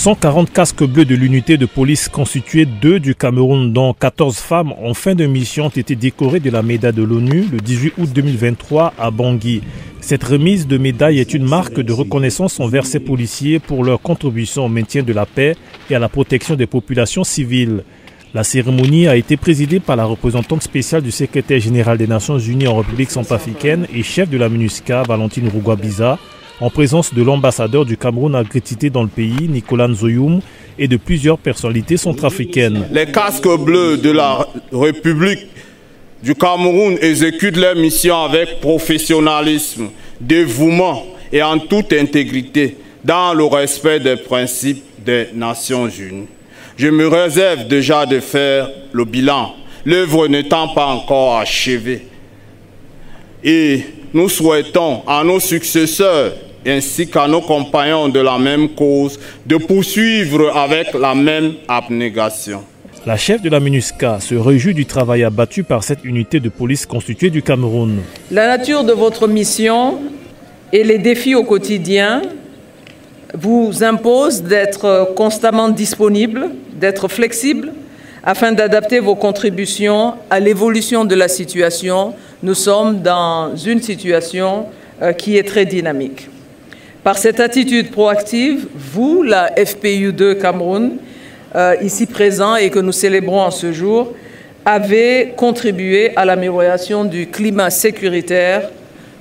140 casques bleus de l'unité de police constituée 2 du Cameroun, dont 14 femmes en fin de mission, ont été décorées de la médaille de l'ONU le 18 août 2023 à Bangui. Cette remise de médaille est une marque de reconnaissance envers ces policiers pour leur contribution au maintien de la paix et à la protection des populations civiles. La cérémonie a été présidée par la représentante spéciale du secrétaire général des Nations Unies en République centrafricaine et chef de la MINUSCA, Valentine Rugwabiza, en présence de l'ambassadeur du Cameroun accrédité dans le pays, Nicolas Nzoyoum, et de plusieurs personnalités centrafricaines. Les casques bleus de la République du Cameroun exécutent leur mission avec professionnalisme, dévouement et en toute intégrité, dans le respect des principes des Nations Unies. Je me réserve déjà de faire le bilan, l'œuvre n'étant pas encore achevée. Et nous souhaitons à nos successeurs ainsi qu'à nos compagnons de la même cause de poursuivre avec la même abnégation. La chef de la MINUSCA se réjouit du travail abattu par cette unité de police constituée du Cameroun. La nature de votre mission et les défis au quotidien vous imposent d'être constamment disponible, d'être flexible, afin d'adapter vos contributions à l'évolution de la situation. Nous sommes dans une situation qui est très dynamique. Par cette attitude proactive, vous, la FPU2 Cameroun, ici présent et que nous célébrons en ce jour, avez contribué à l'amélioration du climat sécuritaire,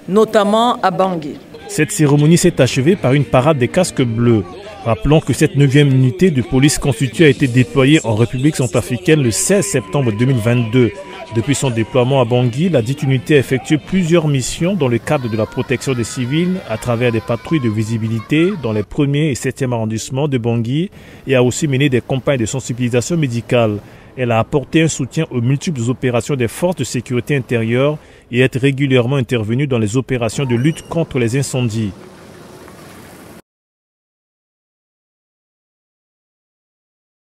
notamment à Bangui. Cette cérémonie s'est achevée par une parade des casques bleus. Rappelons que cette 9e unité de police constituée a été déployée en République centrafricaine le 16 septembre 2022. Depuis son déploiement à Bangui, la dite unité a effectué plusieurs missions dans le cadre de la protection des civils à travers des patrouilles de visibilité dans les 1er et 7e arrondissements de Bangui et a aussi mené des campagnes de sensibilisation médicale. Elle a apporté un soutien aux multiples opérations des forces de sécurité intérieure et est régulièrement intervenue dans les opérations de lutte contre les incendies.